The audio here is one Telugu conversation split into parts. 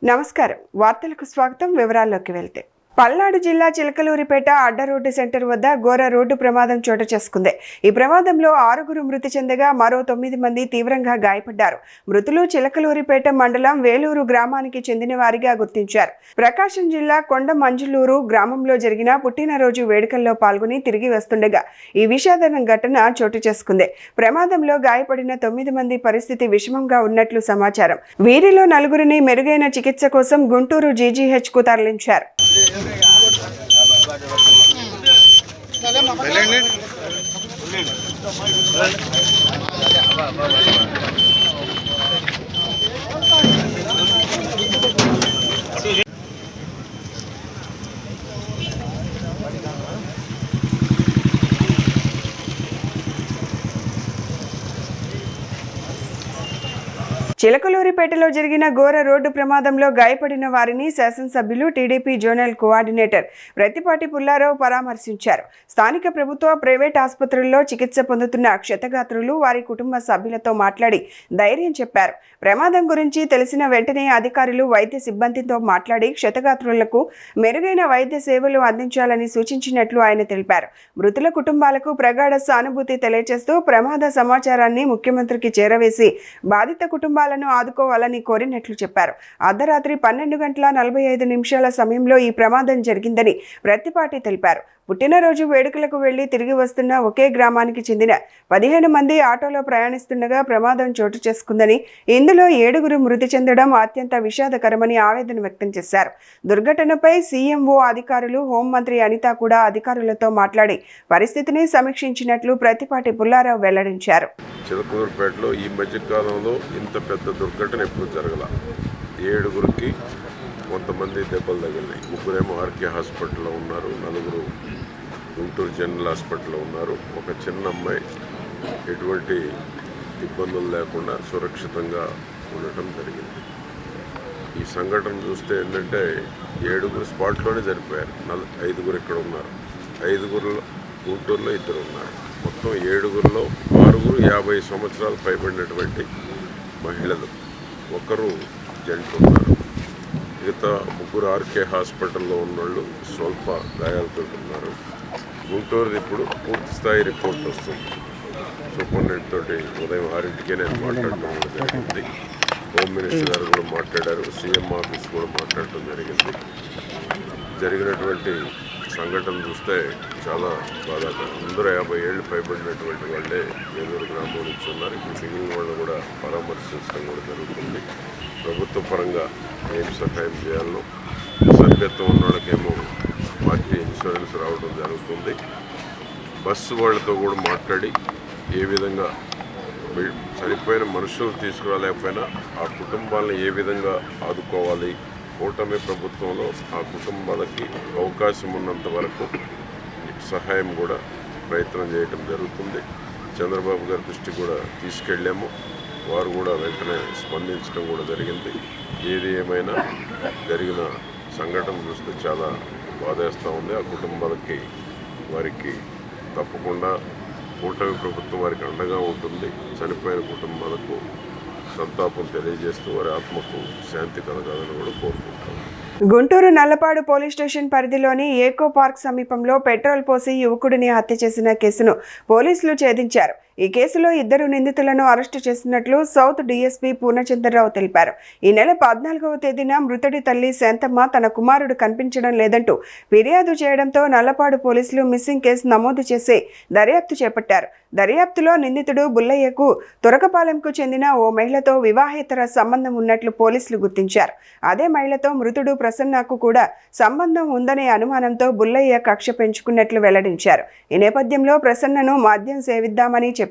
నమస్కారం వార్తలకు స్వాగతం వివరాల్లోకి వెళ్తే పల్నాడు జిల్లా చిలకలూరిపేట అడ్డ రోడ్డు సెంటర్ వద్ద ఘోర రోడ్డు ప్రమాదం చోటు చేసుకుంది. ఈ ప్రమాదంలో 6 మృతి చెందగా మరో 9 మంది తీవ్రంగా గాయపడ్డారు. మృతులు చిలకలూరిపేట మండలం వేలూరు గ్రామానికి చెందిన వారిగా గుర్తించారు. ప్రకాశం జిల్లా కొండ మంజులూరు గ్రామంలో జరిగిన పుట్టినరోజు వేడుకల్లో పాల్గొని తిరిగి వస్తుండగా ఈ విషాదన ఘటన చోటు చేసుకుంది. ప్రమాదంలో గాయపడిన 9 మంది పరిస్థితి విషమంగా ఉన్నట్లు సమాచారం. వీరిలో 4 మెరుగైన చికిత్స కోసం గుంటూరు జీజీహెచ్ కు తరలించారు. చిలకలూరిపేటలో జరిగిన ఘోర రోడ్డు ప్రమాదంలో గాయపడిన వారిని శాసనసభ్యులు TDP zonal coordinator Prathipati Pullarao పరామర్శించారు. స్థానిక ప్రభుత్వ ప్రైవేట్ ఆసుపత్రుల్లో చికిత్స పొందుతున్న క్షతగాత్రులు వారి కుటుంబ సభ్యులతో మాట్లాడి ధైర్యం చెప్పారు. ప్రమాదం గురించి తెలిసిన వెంటనే అధికారులు వైద్య సిబ్బందితో మాట్లాడి క్షతగాత్రులకు మెరుగైన వైద్య సేవలు అందించాలని సూచించినట్లు ఆయన తెలిపారు. మృతుల కుటుంబాలకు ప్రగాఢ సానుభూతి తెలియజేస్తూ ప్రమాద సమాచారాన్ని ముఖ్యమంత్రికి చేరవేసి బాధిత కుటుంబాలను ఆదుకోవాలని కోరినట్లు చెప్పారు. అర్ధరాత్రి 12:45 సమయంలో ఈ ప్రమాదం జరిగిందని ప్రత్తిపాటి తెలిపారు. పుట్టినరోజు వేడుకలకు వెళ్లి తిరిగి వస్తున్న ఒకే గ్రామానికి చెందిన 15 మంది ఆటోలో ప్రయాణిస్తుండగా ప్రమాదం చోటు చేసుకుందని, ఇందులో 7 మృతి చెందడం అత్యంత విషాదకరమని ఆవేదన వ్యక్తం చేశారు. దుర్ఘటనపై సీఎంఓ అధికారులు, హోంమంత్రి అనిత కూడా అధికారులతో మాట్లాడి పరిస్థితిని సమీక్షించినట్లు ప్రత్తిపాటి పుల్లారావు వెల్లడించారు. చిలకలూరిపేటలో ఈ మధ్య కాలంలో ఇంత పెద్ద దుర్ఘటన ఎప్పుడు జరగల. 7 కొంతమంది దెబ్బలు తగిలినాయి. 3 ఆర్కే హాస్పిటల్లో ఉన్నారు, 4 గుంటూరు జనరల్ హాస్పిటల్లో ఉన్నారు. ఒక చిన్న అమ్మాయి ఎటువంటి ఇబ్బందులు లేకుండా సురక్షితంగా ఉండటం జరిగింది. ఈ సంఘటన చూస్తే ఏంటంటే 7 స్పాట్లోనే జరిపోయారు. 5 ఇక్కడ ఉన్నారు. 5 గుంటూరులో 2 ఉన్నారు. మొత్తం 7లో 6 50 సంవత్సరాలు పైబడినటువంటి మహిళలు, 1 జెంట్ ఉన్నారు. మిగతా 3 ఆర్కే హాస్పిటల్లో ఉన్నోళ్ళు స్వల్ప గాయాలతో ఉన్నారు. గుంటూరు ఇప్పుడు పూర్తి స్థాయి రిపోర్ట్ వస్తుంది. సూపరింటెండెంట్ తోటి ఉదయం 6కే నేను మాట్లాడటం జరిగింది. హోమ్ మినిస్టర్ గారు కూడా మాట్లాడారు. సీఎం ఆఫీస్ కూడా మాట్లాడటం జరిగింది. జరిగినటువంటి సంఘటన చూస్తే చాలా బాధాకరం. అందరూ 50 ఏళ్ళు పైబడినటువంటి వాళ్ళే వేలూరు గ్రామం నుంచి ఉన్నారు. ఇప్పుడు మిగిలిన వాళ్ళు కూడా పరామర్శించడం కూడా జరుగుతుంది. ప్రభుత్వ పరంగా ఏం సహాయం చేయాలో, సభ్యత్వం ఉన్న వాళ్ళకేమో పార్టీ ఇన్సూరెన్స్ రావడం జరుగుతుంది. బస్సు వాళ్ళతో కూడా మాట్లాడి ఏ విధంగా చనిపోయిన మనుషులు తీసుకురాలేకపోయినా ఆ కుటుంబాలను ఏ విధంగా ఆదుకోవాలి, కూటమి ప్రభుత్వంలో ఆ కుటుంబాలకి అవకాశం ఉన్నంత వరకు సహాయం కూడా ప్రయత్నం చేయడం జరుగుతుంది. చంద్రబాబు గారి దృష్టి కూడా తీసుకెళ్ళాము. వారు కూడా వెంటనే స్పందించడం కూడా జరిగింది. ఏది ఏమైనా జరిగిన సంఘటన చూస్తే చాలా బాధేస్తూ ఉంది. ఆ కుటుంబాలకి వారికి తప్పకుండా కూటమి ప్రభుత్వం వారికి అండగా ఉంటుంది. చనిపోయిన కుటుంబాలకు సంతాపం తెలియజేస్తూ వారి ఆత్మకు శాంతి కలగాలని కూడా కోరుకుంటాం. గుంటూరు నల్లపాడు పోలీస్ స్టేషన్ పరిధిలోని ఏకో పార్క్ సమీపంలో పెట్రోల్ పోసి యువకుడిని హత్య చేసిన కేసును పోలీసులు ఛేదించారు. ఈ కేసులో 2 నిందితులను అరెస్టు చేసినట్లు సౌత్ డీఎస్పీ పూర్ణచంద్రరావు తెలిపారు. ఈ నెల 14వ తేదీన మృతుడి తల్లి శాంతమ్మ తన కుమారుడు కనిపించడం లేదంటూ ఫిర్యాదు చేయడంతో నల్లపాడు పోలీసులు మిస్సింగ్ కేసు నమోదు చేసి దర్యాప్తు చేపట్టారు. దర్యాప్తులో నిందితుడు బుల్లయ్యకు తురకపాలెంకు చెందిన ఓ మహిళతో వివాహేతర సంబంధం ఉన్నట్లు పోలీసులు గుర్తించారు. అదే మహిళతో మృతుడు ప్రసన్నకు కూడా సంబంధం ఉందనే అనుమానంతో బుల్లయ్య కక్ష పెంచుకున్నట్లు వెల్లడించారు. ఈ నేపథ్యంలో ప్రసన్నను మద్యం సేవిద్దామని చెప్పి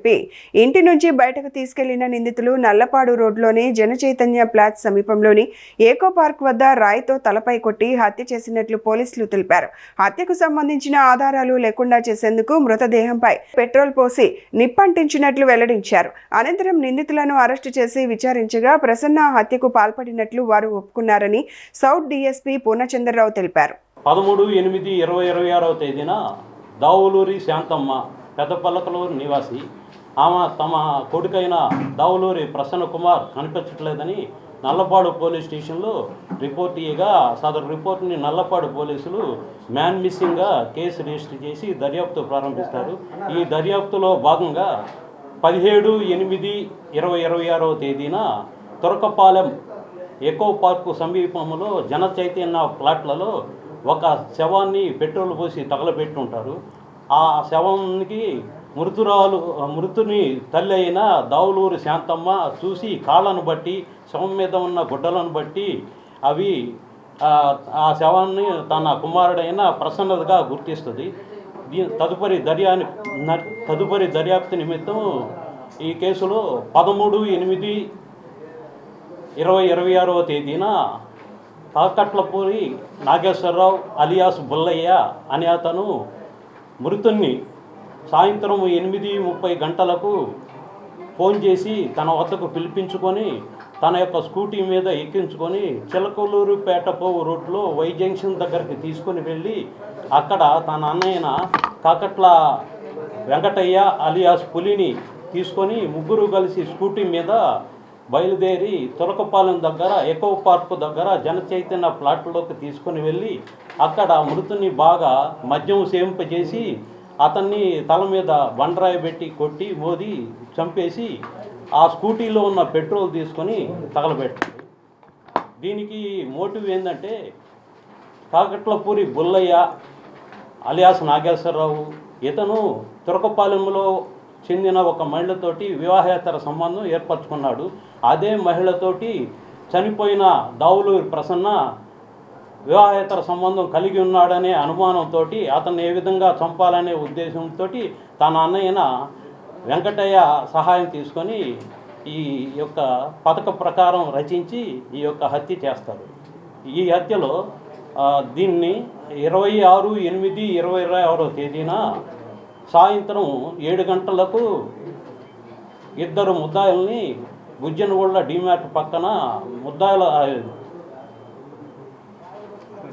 ఇంటి నుంచి బయటకు తీసుకెళ్లిన నిందితులు నల్లపాడు రోడ్లోని జనచైతన్య ప్లాట్స్ సమీపంలోని ఏకో పార్క్ వద్ద రాయితో తలపై కొట్టి హత్య చేసినట్లు పోలీసులు తెలిపారు. హత్యకు సంబంధించిన ఆధారాలు లేకుండా చేసేందుకు మృతదేహంపై పెట్రోల్ పోసి నిప్పంటించినట్లు వెల్లడించారు. అనంతరం నిందితులను అరెస్టు చేసి విచారించగా ప్రసన్న హత్యకు పాల్పడినట్లు వారు ఒప్పుకున్నారని సౌత్ డీఎస్పీ పూర్ణచంద్రరావు తెలిపారు. 13/8/2026 తేదీన దావులూరి శాంతమ్మ పెద్దపల్లకలూరు నివాసి ఆమె తమ కొడుకైన దావులూరి ప్రసన్న కుమార్ కనిపించట్లేదని నల్లపాడు పోలీస్ స్టేషన్లో రిపోర్ట్ ఇయ్యగా సదరు రిపోర్ట్ని నల్లపాడు పోలీసులు మ్యాన్ మిస్సింగ్గా కేసు రిజిస్టర్ చేసి దర్యాప్తు ప్రారంభిస్తారు. ఈ దర్యాప్తులో భాగంగా 17/8/2026 తేదీన తురకపాలెం ఎకో పార్కు సమీపంలో జన చైతన్య ప్లాట్లలో ఒక శవాన్ని పెట్రోల్ పోసి తగలబెట్టి ఉంటారు. ఆ శవానికి మృతుని తల్లి అయిన దావులూరి శాంతమ్మ చూసి కాళ్ళను బట్టి శవం మీద ఉన్న గుడ్డలను బట్టి అవి ఆ శవాన్ని తన కుమారుడైన ప్రసన్నతగా గుర్తిస్తుంది. తదుపరి దర్యాప్తు నిమిత్తం ఈ కేసులో 13/8/2026 తేదీన కాకట్లపూరి నాగేశ్వరరావు అలియాస్ బుల్లయ్య అనే అతను మృతుణ్ణి సాయంత్రం 8:30 గంటలకు ఫోన్ చేసి తన వద్దకు పిలిపించుకొని తన యొక్క స్కూటీ మీద ఎక్కించుకొని చిలకలూరుపేట పోవు రోడ్లో వై జంక్షన్ దగ్గరికి తీసుకొని వెళ్ళి అక్కడ తన అన్నయ్యన కాకట్ల వెంకటయ్య అలియాస్ పులిని తీసుకొని ముగ్గురు కలిసి స్కూటీ మీద బయలుదేరి తురకపాలెం దగ్గర ఎకో పార్కు దగ్గర జన చైతన్య ప్లాట్లోకి తీసుకొని వెళ్ళి అక్కడ మృతుని బాగా మద్యం సేవింపజేసి అతన్ని తల మీద బండరాయి పెట్టి కొట్టి మోది చంపేసి ఆ స్కూటీలో ఉన్న పెట్రోల్ తీసుకొని తగలబెట్టాడు. దీనికి మోటివ్ ఏంటంటే కాకట్లపూరి బుల్లయ్య అలియాస్ నాగేశ్వరరావు ఇతను తురకపాలెంలో చెందిన ఒక మహిళతోటి వివాహేతర సంబంధం ఏర్పరచుకున్నాడు. అదే మహిళతోటి చనిపోయిన దావులూరి ప్రసన్న వివాహేతర సంబంధం కలిగి ఉన్నాడనే అనుమానంతో అతన్ని ఏ విధంగా చంపాలనే ఉద్దేశంతో తన అన్నయ్యన వెంకటయ్య సహాయం తీసుకొని ఈ యొక్క పథక ప్రకారం రచించి ఈ యొక్క హత్య చేస్తారు. ఈ హత్యలో దీన్ని 26/8/2026 తేదీన సాయంత్రం 7 గంటలకు ఇద్దరు ముద్దాయిల్ని గుజ్జనగూడ డిమార్ట్ పక్కన ముద్దాయిల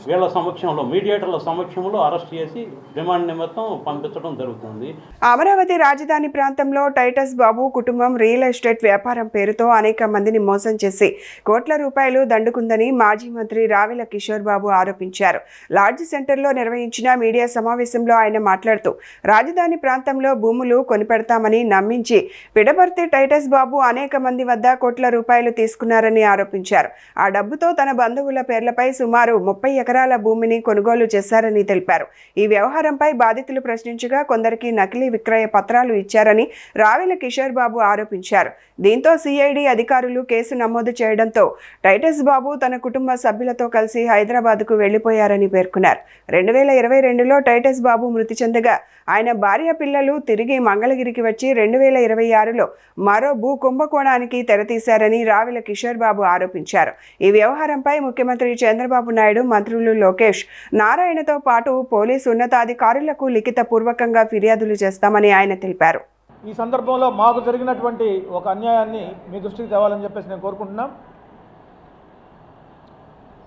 వీళ్ళ సమక్షంలో మీడియేటర్ల సమక్షంలో అరెస్ట్ చేసి రిమాండ్ నిమిత్తం పంపించడం జరుగుతుంది. అమరావతి రాజధాని ప్రాంతంలో టైటస్ బాబు కుటుంబం రియల్ ఎస్టేట్ వ్యాపారం పేరుతో అనేక మందిని మోసం చేసి కోట్ల రూపాయలు దండుకుందని మాజీ మంత్రి రావెల కిషోర్ బాబు ఆరోపించారు. లాడ్జ్ సెంటర్లో నిర్వహించిన మీడియా సమావేశంలో ఆయన మాట్లాడుతూ రాజధాని ప్రాంతంలో భూములు కొనిపెడతామని నమ్మించి పిడపర్తి టైటస్ బాబు అనేక మంది వద్ద కోట్ల రూపాయలు తీసుకున్నారని ఆరోపించారు. ఆ డబ్బుతో తన బంధువుల పేర్లపై సుమారు 30 ఎకరాల భూమిని కొనుగోలు చేశారని తెలిపారు. ఈ వ్యవహారంపై బాధితులు ప్రశ్నించగా కొందరికి నకిలీ విక్రయ పత్రాలు ఇచ్చారని రావెల కిషోర్ బాబు ఆరోపించారు. దీంతో సిఐడి అధికారులు కేసు నమోదు చేయడంతో టైటస్ బాబు తన కుటుంబ సభ్యులతో కలిసి హైదరాబాద్కు వెళ్లిపోయారని పేర్కొన్నారు. 2022లో టైటస్ బాబు మృతి చెందగా ఆయన భార్య పిల్లలు తిరిగి మంగళగిరికి వచ్చి 2026లో మరో భూ కుంభకోణానికి తెరతీశారని రావెల కిషోర్ బాబు ఆరోపించారు. ఈ వ్యవహారంపై ముఖ్యమంత్రి చంద్రబాబు నాయుడు, మంత్రులు లోకేష్, నారాయణతో పాటు పోలీసు ఉన్నతాధికారులకు లిఖితపూర్వకంగా ఫిర్యాదులు చేస్తామని ఆయన తెలిపారు. ఈ సందర్భంలో మాకు జరిగినటువంటి ఒక అన్యాయాన్ని మీ దృష్టికి తేవాలని చెప్పేసి నేను కోరుకుంటున్నాం.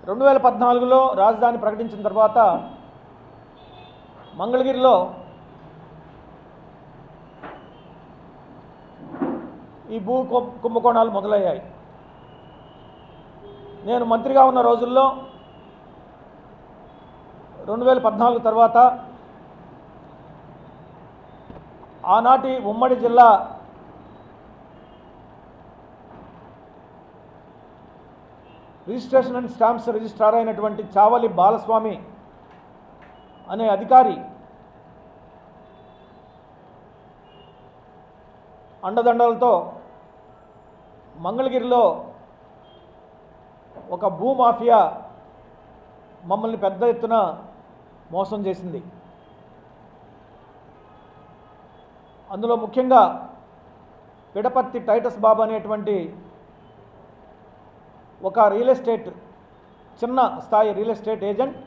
2014లో రాజధాని ప్రకటించిన తర్వాత మంగళగిరిలో ఈ భూ కుంభకోణాలు మొదలయ్యాయి. నేను మంత్రిగా ఉన్న రోజుల్లో 2014 తర్వాత ఆనాటి ఉమ్మడి జిల్లా రిజిస్ట్రేషన్ అండ్ స్టాంప్స్ రిజిస్ట్రార్ అయినటువంటి చావలి బాలస్వామి అనే అధికారి అండదండలతో మంగళగిరిలో ఒక భూమాఫియా మమ్మల్ని పెద్ద ఎత్తున మోసం చేసింది. అందులో ముఖ్యంగా పిడపర్తి టైటస్ బాబు అనేటువంటి ఒక రియల్ ఎస్టేట్ చిన్న స్థాయి రియల్ ఎస్టేట్ ఏజెంట్,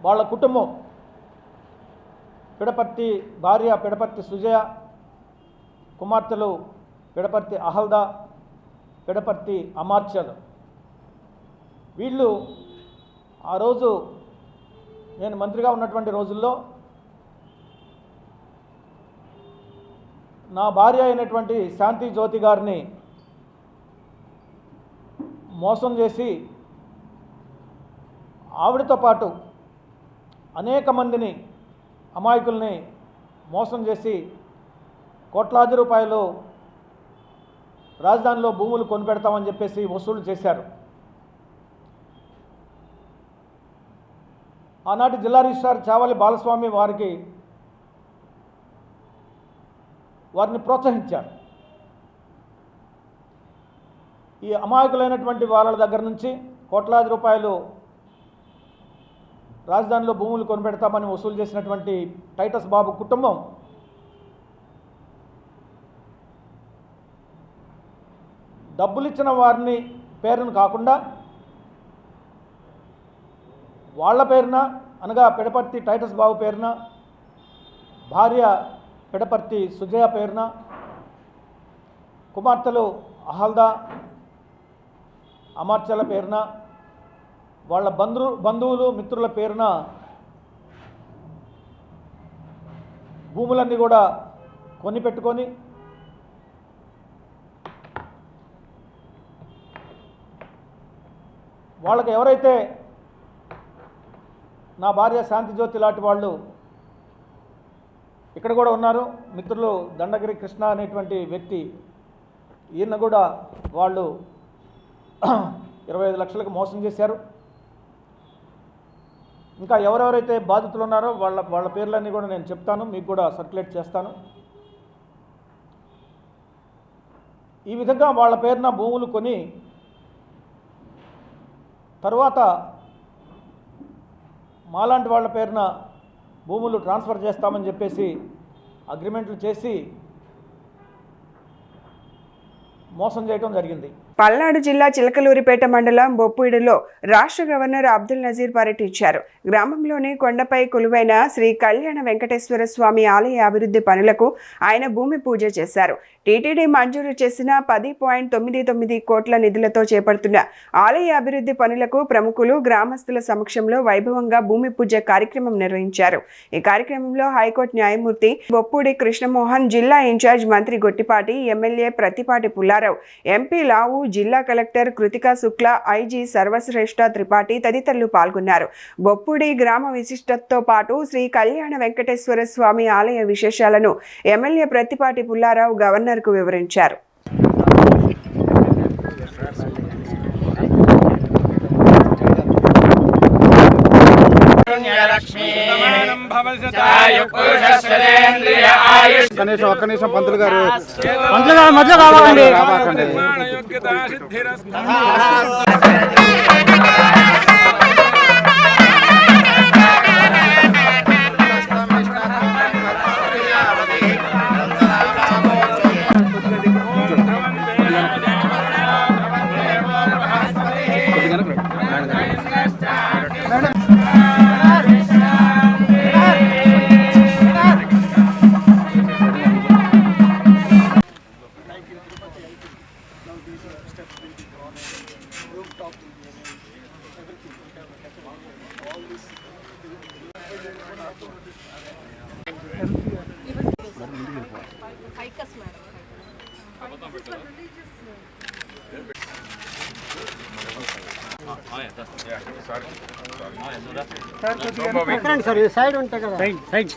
వాళ్ళ కుటుంబం పిడపర్తి భార్య పిడపర్తి సుజయ, కుమార్తెలు పిడపర్తి అహల్దా, పిడపర్తి అమార్చల్, వీళ్ళు ఆ రోజు నేను మంత్రిగా ఉన్నటువంటి రోజుల్లో నా భార్య అయినటువంటి శాంతి జ్యోతి గారిని మోసం చేసి ఆవిడతో పాటు అనేక మందిని అమాయకుల్ని మోసం చేసి కోట్లాది రూపాయలు రాజధానిలో భూములు కొనిపెడతామని చెప్పేసి వసూలు చేశారు. ఆనాటి జిల్లా రిజిస్ట్రార్ చావలి బాలస్వామి వారిని ప్రోత్సహించారు. ఈ అమాయకులైనటువంటి వాళ్ళ దగ్గర నుంచి కోట్లాది రూపాయలు రాజధానిలో భూములు కొనిపెడతామని వసూలు చేసినటువంటి టైటస్ బాబు కుటుంబం డబ్బులు ఇచ్చిన వారిని పేరును కాకుండా వాళ్ళ పేరున అనగా పెడపర్తి టైటస్ బాబు పేరున, భార్య పెడపర్తి సుజయ పేరున, కుమార్తెలు అహల్దా అమర్చల పేరున, వాళ్ళ బంధువులు మిత్రుల పేరున భూములన్నీ కూడా కొని పెట్టుకొని వాళ్ళకి ఎవరైతే నా భార్య శాంతిజ్యోతి లాంటి వాళ్ళు ఇక్కడ కూడా ఉన్నారు, మిత్రులు దండగిరి కృష్ణ అనేటువంటి వ్యక్తి, ఈయన కూడా వాళ్ళు 25 లక్షలకు మోసం చేశారు. ఇంకా ఎవరెవరైతే బాధితులు ఉన్నారో వాళ్ళ పేర్లన్నీ కూడా నేను చెప్తాను, మీకు కూడా సర్క్యులేట్ చేస్తాను. ఈ విధంగా వాళ్ళ పేరున భూములు కొని తర్వాత మాలాంటి వాళ్ళ పేరున భూములు ట్రాన్స్ఫర్ చేస్తామని చెప్పేసి అగ్రిమెంట్లు చేసి మోసం చేయడం జరిగింది. పల్నాడు జిల్లా చిలకలూరిపేట మండలం బొప్పుయిడిలో రాష్ట్ర గవర్నర్ అబ్దుల్ నజీర్ పర్యటించారు. గ్రామంలోని కొండపై కొలువైన శ్రీ కళ్యాణ వెంకటేశ్వర స్వామి ఆలయ అభివృద్ధి పనులకు ఆయన భూమి పూజ చేశారు. టీటీడీ మంజూరు చేసిన 10.99 కోట్ల నిధులతో చేపడుతున్న ఆలయ అభివృద్ధి పనులకు ప్రముఖులు గ్రామస్తుల సమక్షంలో వైభవంగా భూమి పూజ కార్యక్రమం నిర్వహించారు. ఈ కార్యక్రమంలో హైకోర్టు న్యాయమూర్తి బొప్పూడి కృష్ణమోహన్, జిల్లా ఇన్ఛార్జ్ మంత్రి గొట్టిపాటి, ఎమ్మెల్యే ప్రతిపాటి పుల్లారావు, ఎంపీ లావు, జిల్లా కలెక్టర్ కృతికా శుక్లా, ఐజీ సర్వశ్రేష్ఠ త్రిపాఠి తదితరులు పాల్గొన్నారు. బొప్పుడి గ్రామ విశిష్టతతో పాటు శ్రీ కళ్యాణ వెంకటేశ్వర స్వామి ఆలయ విశేషాలను ఎమ్మెల్యే ప్రతిపాటి పుల్లారావు గవర్నర్కు వివరించారు. ఒక్క నిమిషం పంతులు గారు మధ్య రావాలండి. సార్ సైడ్ ఉంటాయి కదా, సైడ్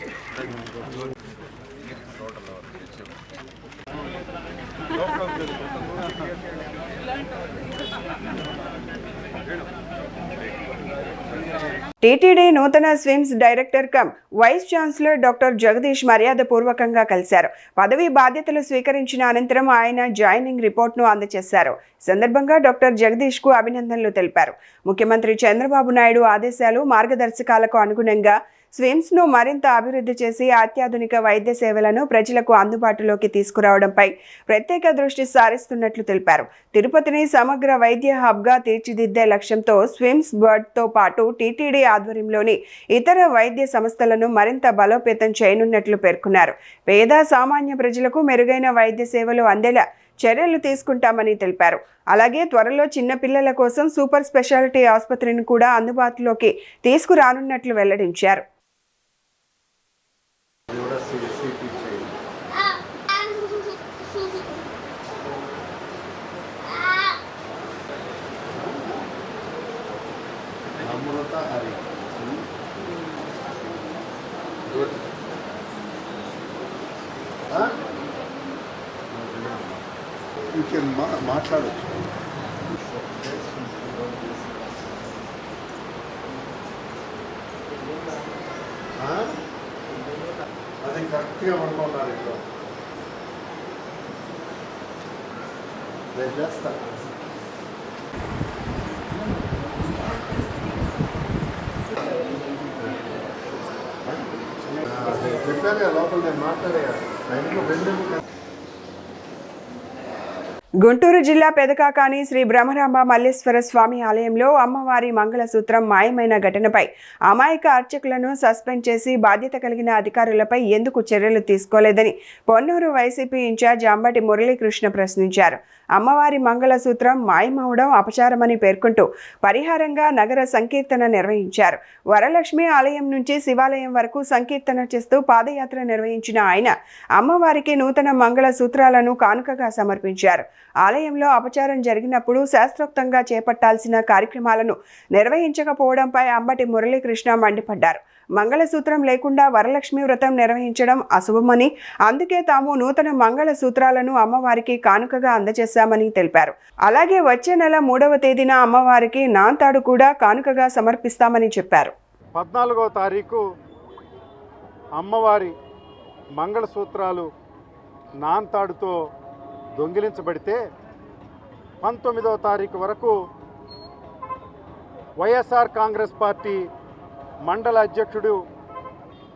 టీటీడీ నూతన SVIMS director cum vice chancellor doctor Jagadish మర్యాదపూర్వకంగా కలిశారు. పదవి బాధ్యతలు స్వీకరించిన అనంతరం ఆయన జాయినింగ్ రిపోర్ట్ను అందజేశారు. సందర్భంగా డాక్టర్ జగదీష్ కు అభినందనలు తెలిపారు. ముఖ్యమంత్రి చంద్రబాబు నాయుడు ఆదేశాలు, మార్గదర్శకాలకు అనుగుణంగా స్విమ్స్ ను మరింత అభివృద్ధి చేసి అత్యాధునిక వైద్య సేవలను ప్రజలకు అందుబాటులోకి తీసుకురావడంపై ప్రత్యేక దృష్టి సారిస్తున్నట్లు తెలిపారు. తిరుపతిని సమగ్ర వైద్య హబ్ గా తీర్చిదిద్దే లక్ష్యంతో స్విమ్స్ బర్డ్తో పాటు టీటీడీ ఆధ్వర్యంలోని ఇతర వైద్య సంస్థలను మరింత బలోపేతం చేయనున్నట్లు పేర్కొన్నారు. పేద సామాన్య ప్రజలకు మెరుగైన వైద్య సేవలు అందేలా చర్యలు తీసుకుంటామని తెలిపారు. అలాగే త్వరలో చిన్న పిల్లల కోసం సూపర్ స్పెషాలిటీ ఆసుపత్రిని కూడా అందుబాటులోకి తీసుకురానున్నట్లు వెల్లడించారు. మాట్లాడచ్చు. అది కరెక్ట్గా అనుకున్నారు. ఇక్కడ నేను చేస్తాను. చెప్పాను లోపల నేను మాట్లాడే గుంటూరు జిల్లా పెదకాకాని శ్రీ బ్రహ్మరాంబ మల్లేశ్వర స్వామి ఆలయంలో అమ్మవారి మంగళసూత్రం మాయమైన ఘటనపై అమాయక అర్చకులను సస్పెండ్ చేసి బాధ్యత కలిగిన అధికారులపై ఎందుకు చర్యలు తీసుకోలేదని పొన్నూరు వైసీపీ ఇన్ఛార్జ్ అంబటి మురళీకృష్ణ ప్రశ్నించారు. అమ్మవారి మంగళసూత్రం మాయమవడం అపచారమని పేర్కొంటూ పరిహారంగా నగర సంకీర్తన నిర్వహించారు. వరలక్ష్మి ఆలయం నుంచి శివాలయం వరకు సంకీర్తన చేస్తూ పాదయాత్ర నిర్వహించిన ఆయన అమ్మవారికి నూతన మంగళసూత్రాలను కానుకగా సమర్పించారు. ఆలయంలో అపచారం జరిగినప్పుడు శాస్త్రోక్తంగా చేపట్టాల్సిన కార్యక్రమాలను నిర్వహించకపోవడంపై అంబటి మురళీకృష్ణ మండిపడ్డారు. మంగళసూత్రం లేకుండా వరలక్ష్మి వ్రతం నిర్వహించడం అశుభమని, అందుకే తాము నూతన మంగళసూత్రాలను అమ్మవారికి కానుకగా అందజేశామని తెలిపారు. అలాగే వచ్చే నెల 3వ తేదీన అమ్మవారికి నాంతాడు కూడా కానుకగా సమర్పిస్తామని చెప్పారు. 14వ తారీఖు అమ్మవారి మంగళసూత్రాలు నాంతాడుతో దొంగిలించబడితే 19వ తారీఖు వరకు వైఎస్ఆర్ కాంగ్రెస్ పార్టీ మండల అధ్యక్షుడు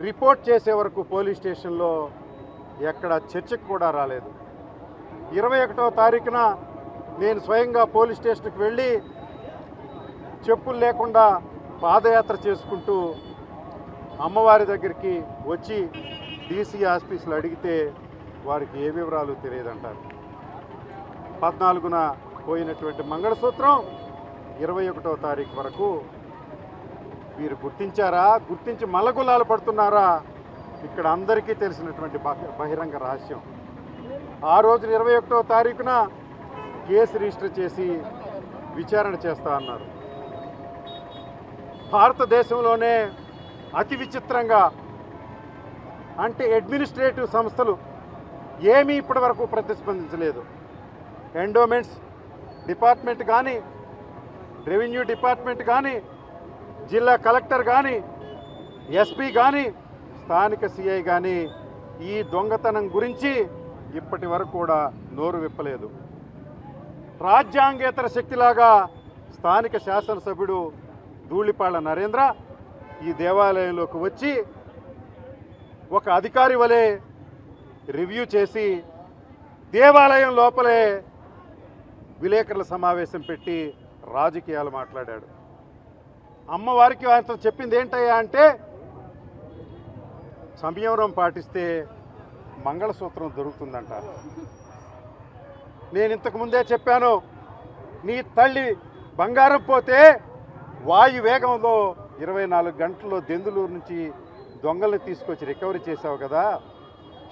రిపోర్ట్ చేసే వరకు పోలీస్ స్టేషన్లో ఎక్కడ చర్చకు కూడా రాలేదు. 21వ తారీఖున నేను స్వయంగా పోలీస్ స్టేషన్కి వెళ్ళి చెప్పులు లేకుండా పాదయాత్ర చేసుకుంటూ అమ్మవారి దగ్గరికి వచ్చి డీసీ ఆఫీసులు అడిగితే వారికి ఏ వివరాలు తెలియదంటారు. 14న పోయినటువంటి మంగళసూత్రం 21వ తారీఖు వరకు వీరు గుర్తించారా, గుర్తించి మల్లగుల్లాలు పడుతున్నారా, ఇక్కడ అందరికీ తెలిసినటువంటి బహిరంగ రహస్యం. ఆ రోజున 21వ తారీఖున కేసు రిజిస్టర్ చేసి విచారణ చేస్తా అన్నారు. భారతదేశంలోనే అతి విచిత్రంగా అంటే అడ్మినిస్ట్రేటివ్ సంస్థలు ఏమీ ఇప్పటి వరకు ప్రతిస్పందించలేదు. ఎండోమెంట్స్ డిపార్ట్మెంట్ కానీ, రెవెన్యూ డిపార్ట్మెంట్ కానీ, జిల్లా కలెక్టర్ కానీ, ఎస్పీ కానీ, స్థానిక సిఐ కానీ ఈ దొంగతనం గురించి ఇప్పటి వరకు కూడా నోరు విప్పలేదు. రాజ్యాంగేతర శక్తిలాగా స్థానిక శాసనసభ్యుడు ధూళిపాళ్ల నరేంద్ర ఈ దేవాలయంలోకి వచ్చి ఒక అధికారి వలె రివ్యూ చేసి దేవాలయం లోపలే విలేకరుల సమావేశం పెట్టి రాజకీయాలు మాట్లాడాడు. అమ్మవారికి ఆయనతో చెప్పింది ఏంటయ్యా అంటే సంయమనం పాటిస్తే మంగళసూత్రం దొరుకుతుందంటారు. నేను ఇంతకుముందే చెప్పాను, నీ తల్లి బంగారం పోతే వాయు వేగంలో 24 గంటల్లో దెందులూరు నుంచి దొంగల్ని తీసుకొచ్చి రికవరీ చేసావు కదా.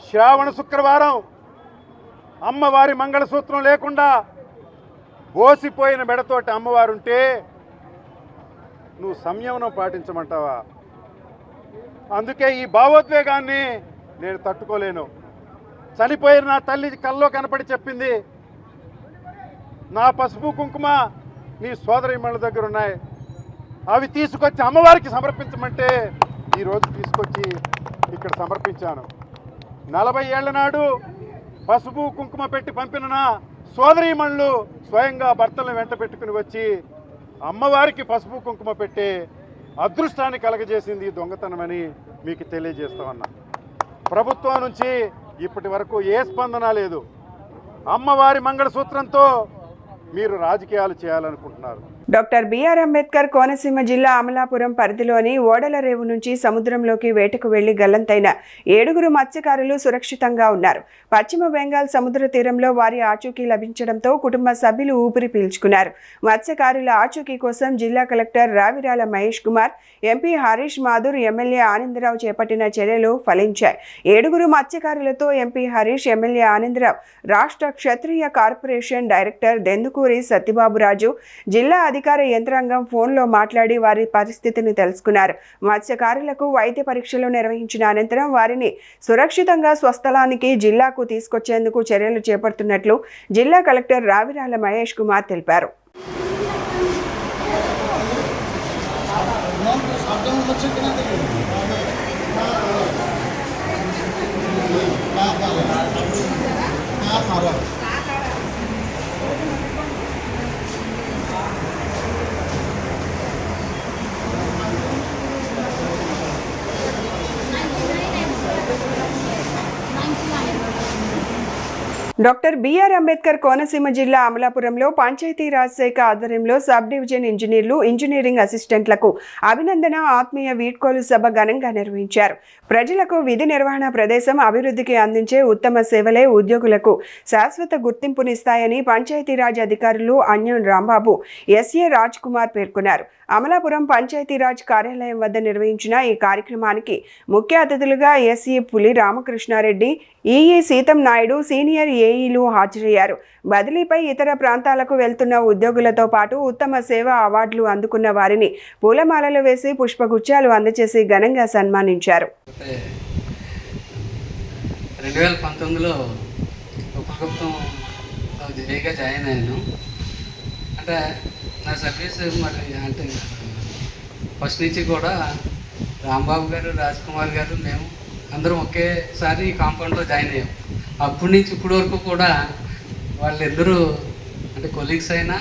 శ్రావణ శుక్రవారం అమ్మవారి మంగళసూత్రం లేకుండా బోసిపోయిన మెడతోటి అమ్మవారుంటే నువ్వు సంయమనం పాటించమంటావా? అందుకే ఈ భావోద్వేగాన్ని నేను తట్టుకోలేను. చనిపోయిన నా తల్లి కల్లో కనపడి చెప్పింది, నా పసుపు కుంకుమ నీ సోదరీమణుల దగ్గర ఉన్నాయి, అవి తీసుకొచ్చి అమ్మవారికి సమర్పించమంటే ఈరోజు తీసుకొచ్చి ఇక్కడ సమర్పించాను. 40 ఏళ్ల నాడు పసుపు కుంకుమ పెట్టి పంపిన నా సోదరీమణులు స్వయంగా భర్తలను వెంట పెట్టుకుని వచ్చి అమ్మవారికి పసుపు కుంకుమ పెట్టే అదృష్టాన్ని కలగజేసింది దొంగతనమని మీకు తెలియజేస్తామన్నా. ప్రభుత్వం నుంచి ఇప్పటి వరకు ఏ స్పందన లేదు. అమ్మవారి మంగళసూత్రంతో మీరు రాజకీయాలు చేయాలనుకుంటున్నారు. డాక్టర్ బిఆర్ అంబేద్కర్ కోనసీమ జిల్లా అమలాపురం పరిధిలోని ఓడల రేవు నుంచి సముద్రంలోకి వేటకు వెళ్లి గల్లంతైన 7 మత్స్యకారులు సురక్షితంగా ఉన్నారు. పశ్చిమ బెంగాల్ సముద్ర తీరంలో వారి ఆచూకీ లభించడంతో కుటుంబ సభ్యులు ఊపిరి పీల్చుకున్నారు. మత్స్యకారుల ఆచూకీ కోసం జిల్లా collector Ravirala Mahesh Kumar, MP Harish Mathur, MLA Anandarao చేపట్టిన చర్యలు ఫలించాయి. 7 మత్స్యకారులతో ఎంపీ హరీష్, ఎమ్మెల్యే ఆనందరావు, రాష్ట్ర క్షత్రియ కార్పొరేషన్ డైరెక్టర్ దెందుకూరి కందుకూరి సత్యబాబురాజు, జిల్లా అధికార యంత్రాంగం ఫోన్లో మాట్లాడి వారి పరిస్థితిని తెలుసుకున్నారు. మత్స్యకారులకు వైద్య పరీక్షలు నిర్వహించిన అనంతరం వారిని సురక్షితంగా స్వస్థలానికి జిల్లాకు తీసుకొచ్చేందుకు చర్యలు చేపడుతున్నట్లు జిల్లా కలెక్టర్ రావిరాల మహేష్ కుమార్ తెలిపారు. డాక్టర్ బిఆర్ అంబేద్కర్ కోనసీమ జిల్లా అమలాపురంలో పంచాయతీరాజ్ శాఖ ఆధ్వర్యంలో సబ్ డివిజన్ ఇంజనీర్లు, ఇంజనీరింగ్ అసిస్టెంట్లకు అభినందన ఆత్మీయ వీడ్కోలు సభ ఘనంగా నిర్వహించారు. ప్రజలకు విధి నిర్వహణ ప్రదేశం అభివృద్ధికి అందించే ఉత్తమ సేవలే ఉద్యోగులకు శాశ్వత గుర్తింపునిస్తాయని పంచాయతీరాజ్ అధికారులు అన్యం రాంబాబు, ఎస్ఏ రాజ్ కుమార్ పేర్కొన్నారు. అమలాపురం పంచాయతీరాజ్ కార్యాలయం వద్ద నిర్వహించిన ఈ కార్యక్రమానికి ముఖ్య అతిథులుగా ఎస్ఈ పులి రామకృష్ణారెడ్డి, ఈఈ సీతం నాయుడు, సీనియర్ ఏఈలు హాజరయ్యారు. బదిలీపై ఇతర ప్రాంతాలకు వెళ్తున్న ఉద్యోగులతో పాటు ఉత్తమ సేవా అవార్డులు అందుకున్న వారిని పూలమాలలు వేసి పుష్పగుచ్చాలు అందజేసి ఘనంగా సన్మానించారు. 2019లో ఉపగుప్తం జేగా జాయిన్ అయ్యాను. అంటే నా సర్వీస్ మరి అంటే ఫస్ట్ నుంచి కూడా రాంబాబు గారు, రాజ్ కుమార్ గారు, మేము అందరం ఒకేసారి కాంపౌండ్లో జాయిన్ అయ్యాం. అప్పటి నుంచి ఇప్పటి వరకు కూడా వాళ్ళిద్దరూ అంటే కొలీగ్స్ అయినా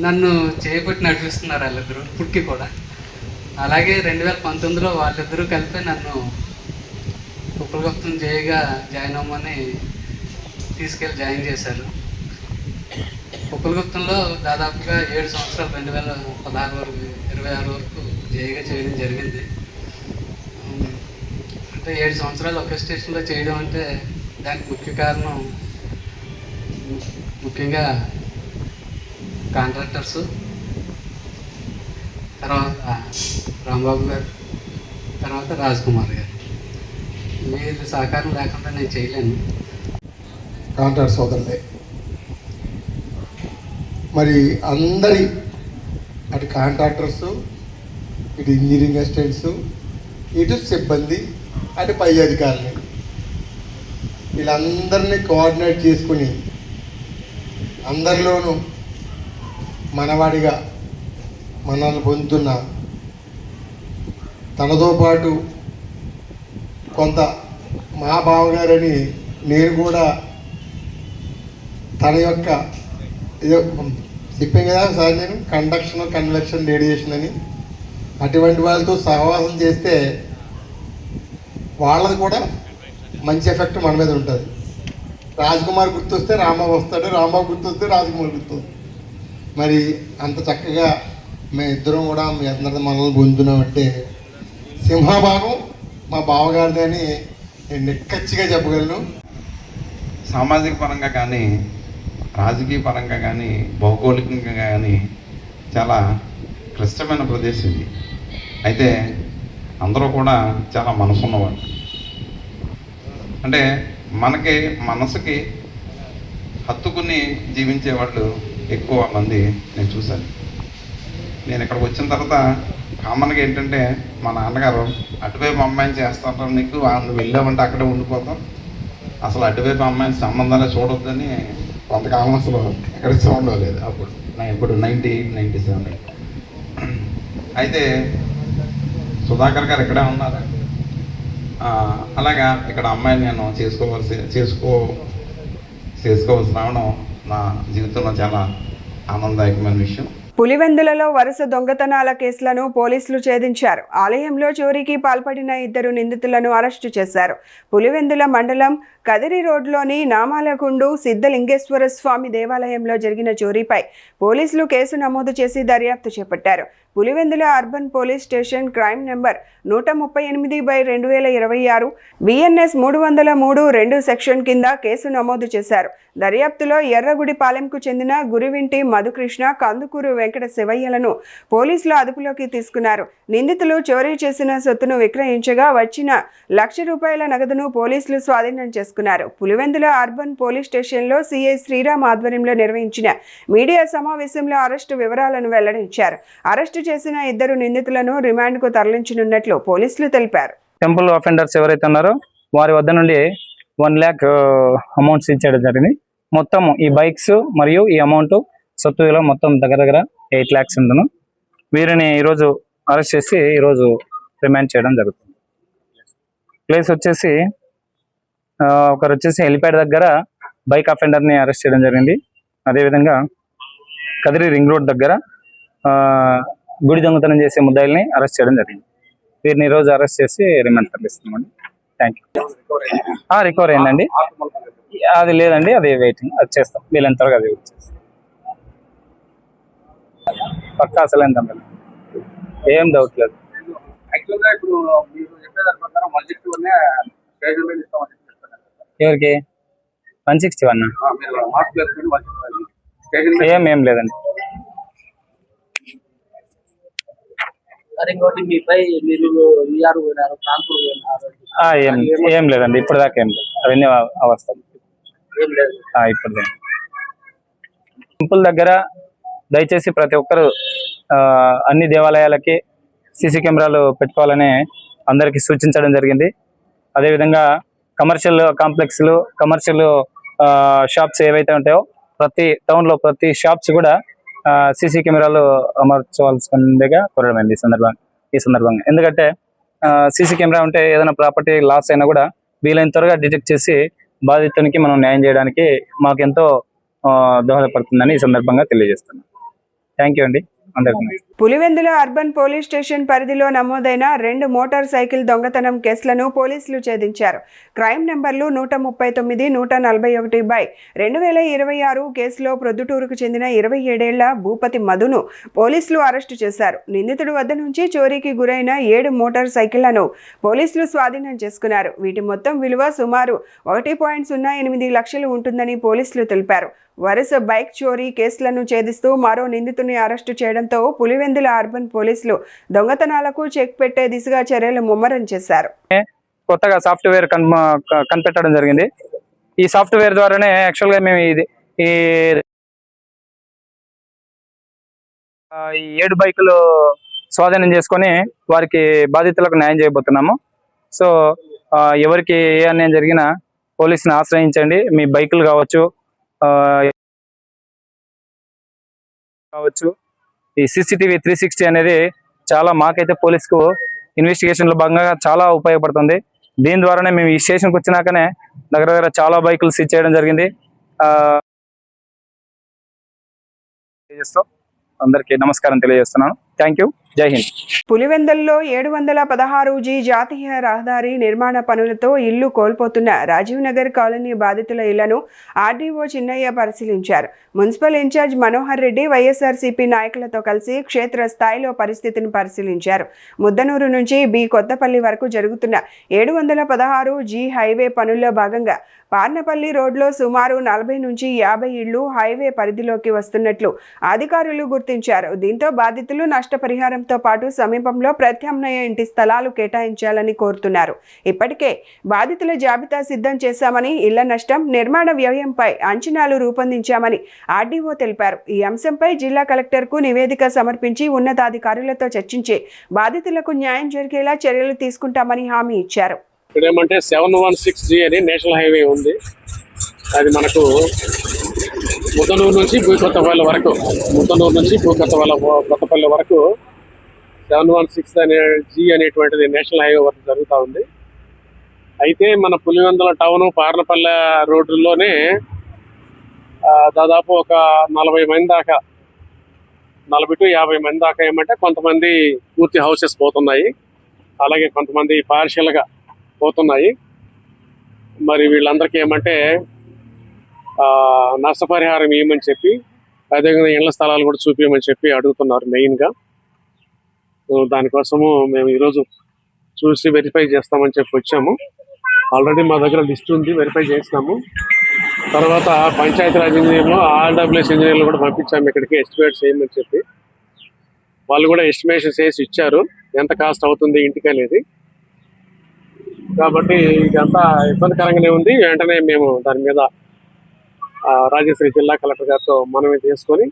నన్ను చేయబట్టి నడిపిస్తున్నారు వాళ్ళిద్దరూ ఇప్పటికీ కూడా. అలాగే 2019లో వాళ్ళిద్దరూ కలిపి నన్ను ఉపగుప్తం జేగా జాయిన్ అవ్వమని తీసుకెళ్ళి జాయిన్ చేశారు. ఉపగుప్తంలో దాదాపుగా 7 సంవత్సరాలు 2016 వరకు 26 వరకు జేగా చేయడం జరిగింది. అంటే 7 సంవత్సరాలు ఒకే స్టేషన్లో చేయడం అంటే దానికి ముఖ్య కారణం ముఖ్యంగా కాంట్రాక్టర్సు, తర్వాత రాంబాబు గారు, తర్వాత రాజ్ కుమార్ గారు, వీళ్ళ సహకారం లేకుండా నేను చేయలేను. కాంట్రాక్ట్ సోదరులే మరి అందరి అటు కాంట్రాక్టర్సు, ఇటు ఇంజనీరింగ్ అసిస్టెంట్స్, ఇటు సిబ్బంది, అటు పై అధికారులు, వీళ్ళందరినీ కోఆర్డినేట్ చేసుకుని అందరిలోనూ మనవాడిగా మనల్ని పొందుతున్న తనతో పాటు కొంత మా బావగారని నేను కూడా తన యొక్క ఏదో చెప్పాను కదా సార్, నేను కండక్షన్, కన్వెక్షన్, రేడియేషన్ అని అటువంటి వాళ్ళతో సహవాసం చేస్తే వాళ్ళది కూడా మంచి ఎఫెక్ట్ మన మీద ఉంటుంది. రాజ్ కుమార్ గుర్తొస్తే రాంబాబు వస్తాడు, రాంబాబు గుర్తొస్తే రాజ్ కుమార్ గుర్తొస్తాడు. మరి అంత చక్కగా మేము ఇద్దరం కూడా మీ అందరి మనల్ని పొందుతున్నామంటే సింహభాగం మా బావగారిది అని నేను నిక్కచ్చిగా చెప్పగలను. సామాజిక పరంగా కానీ, రాజకీయ పరంగా కానీ, భౌగోళికంగా కానీ చాలా క్లిష్టమైన ప్రదేశం ఇది. అయితే అందరూ కూడా చాలా మనసున్నవాళ్ళు. అంటే మనకి మనసుకి హత్తుకుని జీవించే వాళ్ళు ఎక్కువ మంది నేను చూశాను. నేను ఇక్కడికి వచ్చిన తర్వాత కామన్గా ఏంటంటే మా నాన్నగారు అటువైపు అమ్మాయిని చేస్తాను, నీకు నువ్వు వెళ్ళామంటే అక్కడే ఉండిపోతాం, అసలు అటువైపు అమ్మాయిని సంబంధాలే చూడొద్దని కొంతకాలం అసలు ఎక్కడికి చూడలేదు. అప్పుడు ఇప్పుడు 98, 97. అయితే సుధాకర్ గారు ఇక్కడే ఉన్నారు. అలాగా ఇక్కడ అమ్మాయిని నేను చేసుకోవాల్సి రావడం నా జీవితంలో చాలా ఆనందదాయకమైన విషయం. పులివెందులలో వరుస దొంగతనాల కేసులను పోలీసులు ఛేదించారు. ఆలయంలో చోరీకి పాల్పడిన 2 నిందితులను అరెస్టు చేశారు. పులివెందుల మండలం కదిరి రోడ్లోని నామాలగుండు సిద్ధలింగేశ్వర స్వామి దేవాలయంలో జరిగిన చోరీపై పోలీసులు కేసు నమోదు చేసి దర్యాప్తు చేపట్టారు. Pulivendula urban police station crime number 138/2026 BNS 303(2) section కింద కేసు నమోదు చేశారు. దర్యాప్తులో ఎర్రగుడిపాలెంకు చెందిన గురివింటి మధుకృష్ణ, కందుకూరు వెంకట శివయ్యలను పోలీసులు అదుపులోకి తీసుకున్నారు. నిందితులు చోరీ చేసిన సొత్తును విక్రయించగా వచ్చిన ₹1,00,000 నగదును పోలీసులు స్వాధీనం చేసుకున్నారు. పులివెందుల అర్బన్ పోలీస్ స్టేషన్లో సిఐ శ్రీరామ్ ఆధ్వర్యంలో నిర్వహించిన మీడియా సమావేశంలో అరెస్టు వివరాలను వెల్లడించారు. అరెస్టు చేసిన 2 నిందితులను రిమాండ్కు తరలించనున్నట్లు పోలీసులు తెలిపారు. టెంపుల్ అఫెండర్స్ ఎవరైతే ఉన్నారో వారి వద్ద నుండి 1 lakh అమౌంట్ సీజ్ చేయడం జరిగింది. మొత్తం ఈ బైక్స్ మరియు ఈ అమౌంట్ సొత్తు విలువ మొత్తం దగ్గర 8 lakhs ఉందను. వీరిని ఈరోజు అరెస్ట్ చేసి ఈరోజు రిమాండ్ చేయడం జరుగుతుంది. ప్లేస్ వచ్చేసి ఒకరు వచ్చేసి హెలిప్యాడ్ దగ్గర బైక్ అఫెండర్ని అరెస్ట్ చేయడం జరిగింది. అదేవిధంగా కదిరి రింగ్ రోడ్ దగ్గర గుడి దొంగతనం చేసే ముద్దాయిల్ని అరెస్ట్ చేయడం జరిగింది. వీరిని ఈరోజు అరెస్ట్ చేసి రిమాండ్ తరలిస్తున్నామండి. Thank you. రికవర్ అయిందండి. అది లేదండి, అది వెయిటింగ్, అది చేస్తాం వీళ్ళని త్వరగా అది చేస్తాం. పక్కా అసలు ఎంత ఏం డౌట్ లేదు. ఎవరికి 161 ఏం లేదండి. ఏం లేదండి, ఇప్పుడు దాకా ఏం లేదు. అవన్నీ అవస్థలు ఇప్పుడు టెంపుల్ దగ్గర దయచేసి ప్రతి ఒక్కరు అన్ని దేవాలయాలకి సీసీ కెమెరాలు పెట్టుకోవాలని అందరికీ సూచించడం జరిగింది. అదేవిధంగా కమర్షియల్ కాంప్లెక్స్లు, కమర్షియల్ షాప్స్ ఏవైతే ఉంటాయో ప్రతి టౌన్లో ప్రతి షాప్స్ కూడా సీసీ కెమెరాలు అమర్చవలసిందిగా కోరడమైంది ఈ సందర్భంగా. ఎందుకంటే సీసీ కెమెరా ఉంటే ఏదైనా ప్రాపర్టీ లాస్ అయినా కూడా వీలైన త్వరగా డిటెక్ట్ చేసి బాధితునికి మనం న్యాయం చేయడానికి మాకెంతో దోహదపడుతుందని ఈ సందర్భంగా తెలియజేస్తున్నాను. థ్యాంక్ యూ అండి అందరికీ. పులివెందుల అర్బన్ పోలీస్ స్టేషన్ పరిధిలో నమోదైన 2 మోటార్ సైకిల్ దొంగతనం కేసులను పోలీసులు ఛేదించారు. క్రైమ్ నెంబర్లు 139, 141/2026 కేసులో ప్రొద్దుటూరుకు చెందిన 27 ఏళ్ల భూపతి మధును పోలీసులు అరెస్టు చేశారు. నిందితుడి వద్ద నుంచి చోరీకి గురైన 7 మోటార్ సైకిళ్లను పోలీసులు స్వాధీనం చేసుకున్నారు. వీటి మొత్తం విలువ సుమారు 1.08 లక్షలు ఉంటుందని పోలీసులు తెలిపారు. వరుస బైక్ చోరీ కేసులను ఛేదిస్తూ మరో నిందితుడిని అరెస్టు చేయడంతో పులివెందుల అర్బన్ పోలీసులు దొంగతనాలకు చెక్ పెట్టే దిశగా చర్యలు ముమ్మరం చేశారు. కొత్తగా సాఫ్ట్వేర్ కనిపెట్టడం జరిగింది. ఈ సాఫ్ట్వేర్ ద్వారానే యాక్చువల్గా మేము ఈ 7 బైకులు స్వాధీనం చేసుకొని వారికి బాధితులకు న్యాయం చేయబోతున్నాము. సో ఎవరికి ఏ అన్యాయం జరిగినా పోలీసుని ఆశ్రయించండి. మీ బైకులు కావచ్చు, ఈ CCTV 360 అనేది చాలా మాకైతే పోలీసుకు ఇన్వెస్టిగేషన్లో భాగంగా చాలా ఉపయోగపడుతుంది. దీని ద్వారానే మేము ఈ స్టేషన్కి వచ్చినాకనే దగ్గర చాలా బైకులు సీజ్ చేయడం జరిగింది. అందరికీ నమస్కారం తెలియజేస్తున్నాను. Thank you. జై హింద్. పులివెందుల్లో 716G జాతీయ రహదారి నిర్మాణ పనులతో ఇల్లు కోల్పోతున్న రాజీవ్ నగర్ కాలనీ బాధితుల ఇళ్లను ఆర్డీఓ చిన్నయ్య పరిశీలించారు. మున్సిపల్ ఇన్ఛార్జ్ మనోహర్ రెడ్డి వైఎస్ఆర్సీపీ నాయకులతో కలిసి క్షేత్ర స్థాయిలో పరిస్థితిని పరిశీలించారు. ముద్దనూరు నుంచి బి కొత్తపల్లి వరకు జరుగుతున్న 716G హైవే పనుల్లో భాగంగా పార్నపల్లి రోడ్లో సుమారు 40 నుంచి 50 ఇళ్లు హైవే పరిధిలోకి వస్తున్నట్లు అధికారులు గుర్తించారు. దీంతో బాధితులు నష్టపరిహారంతో పాటు సమీపంలో ప్రత్యామ్నాయ ఇంటి స్థలాలు కేటాయించాలని కోరుతున్నారు. ఇప్పటికే బాధితుల జాబితా సిద్ధం చేశామని, ఇళ్ల నష్టం, నిర్మాణ వ్యయంపై అంచనాలు రూపొందించామని ఆర్డీఓ తెలిపారు. ఈ అంశంపై జిల్లా కలెక్టర్కు నివేదిక సమర్పించి ఉన్నతాధికారులతో చర్చించి బాధితులకు న్యాయం జరిగేలా చర్యలు తీసుకుంటామని హామీ ఇచ్చారు. ఇక్కడ ఏమంటే 716G అని నేషనల్ హైవే ఉంది. అది మనకు ముద్దనూరు నుంచి కొత్తపల్లి వరకు, కొత్తపల్లి వరకు 716G అనేటువంటిది నేషనల్ హైవే వరకు జరుగుతూ ఉంది. అయితే మన పులివెందుల టౌన్ పార్నపల్లె రోడ్డులోనే దాదాపు ఒక 40 మంది దాకా, 40 to 50 మంది దాకా ఏమంటే కొంతమంది పూర్తి హౌసెస్ పోతున్నాయి, అలాగే కొంతమంది పార్షియల్గా పోతున్నాయి. మరి వీళ్ళందరికీ ఏమంటే నష్టపరిహారం ఇవ్వమని చెప్పి, అదేవిధంగా ఇళ్ల స్థలాలు కూడా చూపించమని చెప్పి అడుగుతున్నారు మెయిన్గా. దానికోసము మేము ఈరోజు చూసి వెరిఫై చేస్తామని చెప్పి వచ్చాము. ఆల్రెడీ మా దగ్గర లిస్ట్ ఉంది, వెరిఫై చేసినాము. తర్వాత పంచాయతీరాజ్ ఇంజనీర్లు, RWS ఇంజనీర్లు కూడా పంపించాము ఇక్కడికి ఎస్టిమేట్ చేయమని చెప్పి. వాళ్ళు కూడా ఎస్టిమేషన్స్ వేసి ఇచ్చారు ఎంత కాస్ట్ అవుతుంది ఇంటికి అనేది. కాబట్టి ఇదంతా ఇబ్బందికరంగానే ఉంది. వెంటనే మేము దాని మీద రాజశ్రీ జిల్లా కలెక్టర్ గారితో మనమే తీసుకొని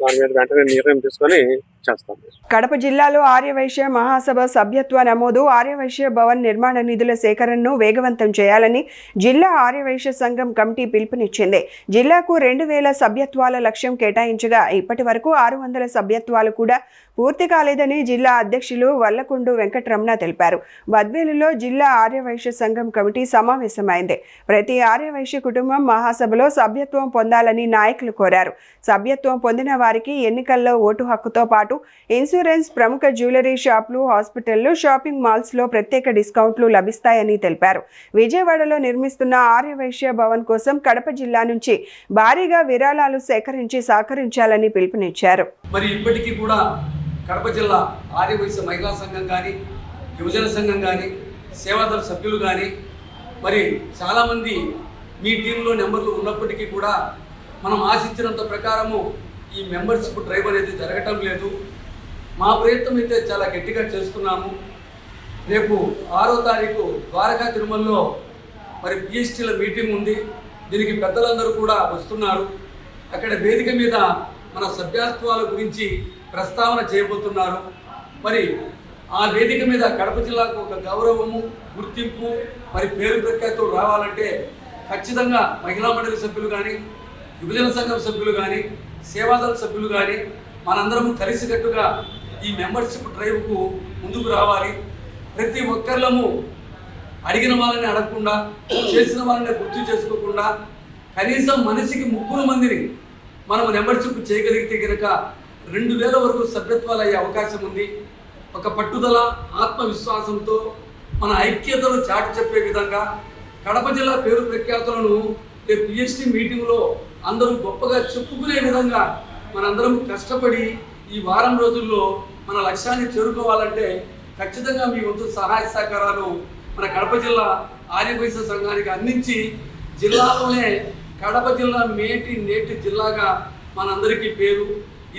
దాని మీద వెంటనే నిర్ణయం తీసుకొని చేస్తాం. కడప జిల్లాలో ఆర్యవైశ్య మహాసభ సభ్యత్వ నమోదు, ఆర్యవైశ్య భవన్ నిర్మాణ నిధుల సేకరణను వేగవంతం చేయాలని జిల్లా ఆర్యవైశ్య సంఘం కమిటీ పిలుపునిచ్చింది. జిల్లాకు 2000 సభ్యత్వాల లక్ష్యం కేటాయించగా ఇప్పటి వరకు 600 సభ్యత్వాలు కూడా పూర్తి కాలేదని జిల్లా అధ్యక్షులు వల్లకుండు వెంకటరమణ తెలిపారు. బద్వేలులో జిల్లా ఆర్యవైశ్య సంఘం కమిటీ సమావేశమైంది. ప్రతి ఆర్యవైశ్య కుటుంబం మహాసభలో సభ్యత్వం పొందాలని నాయకులు కోరారు. సభ్యత్వం పొందిన వారికి ఎన్నికల్లో ఓటు హక్కుతో పాటు ఇన్సూరెన్స్, ప్రముఖ జ్యువెలరీ షాపులు, హాస్పిటళ్లు, షాపింగ్ మాల్స్లో ప్రత్యేక డిస్కౌంట్లు లభిస్తాయని తెలిపారు. విజయవాడలో నిర్మిస్తున్న ఆర్యవైశ్య భవన్ కోసం కడప జిల్లా నుంచి భారీగా విరాళాలు సేకరించి సహకరించాలని పిలుపునిచ్చారు. మరి ఇప్పటికీ కూడా కడప జిల్లా ఆర్యవైశ్య మహిళా సంఘం కానీ, యువజన సంఘం కానీ, సేవాదళ సభ్యులు కానీ మరి చాలామంది మీ టీంలో నెంబర్లు ఉన్నప్పటికీ కూడా మనం ఆశించినంత ప్రకారము ఈ మెంబర్షిప్ డ్రైవ్ అనేది జరగటం లేదు. మా ప్రయత్నం అయితే చాలా గట్టిగా చేస్తున్నాము. రేపు 6వ తారీఖు ద్వారకా తిరుమలలో మరి పిఎస్టీల మీటింగ్ ఉంది. దీనికి పెద్దలందరూ కూడా వస్తున్నారు. అక్కడ వేదిక మీద మన సభ్యత్వాల గురించి ప్రస్తావన చేయబోతున్నారు. మరి ఆ వేదిక మీద కడప జిల్లాకు ఒక గౌరవము, గుర్తింపు, మరి పేరు ప్రఖ్యాతులు రావాలంటే ఖచ్చితంగా మహిళా మండలి సభ్యులు కానీ, యువజన సంఘం సభ్యులు కానీ, సేవాదళ సభ్యులు కానీ మనందరము కలిసికట్టుగా ఈ మెంబర్షిప్ డ్రైవ్కు ముందుకు రావాలి. ప్రతి ఒక్కళ్ళము అడిగిన వాళ్ళని అడగకుండా, చేసిన వాళ్ళని గుర్తు చేసుకోకుండా కనీసం మనిషికి 3 మందిని మనం మెంబర్షిప్ చేయగలిగితే కనుక 2000 వరకు సభ్యత్వాలు అయ్యే అవకాశం ఉంది. ఒక పట్టుదల, ఆత్మవిశ్వాసంతో మన ఐక్యతను చాటి చెప్పే విధంగా కడప జిల్లా పేరు ప్రఖ్యాతులను పిఎస్టీ మీటింగ్లో అందరూ గొప్పగా చెప్పుకునే విధంగా మనందరం కష్టపడి ఈ వారం రోజుల్లో మన లక్ష్యాన్ని చేరుకోవాలంటే ఖచ్చితంగా మీ వంతు సహాయ సహకారాలు మన కడప జిల్లా ఆర్యవైశ్య సంఘానికి అందించి జిల్లాలోనే కడప జిల్లా నేటి జిల్లాగా మనందరికీ పేరు.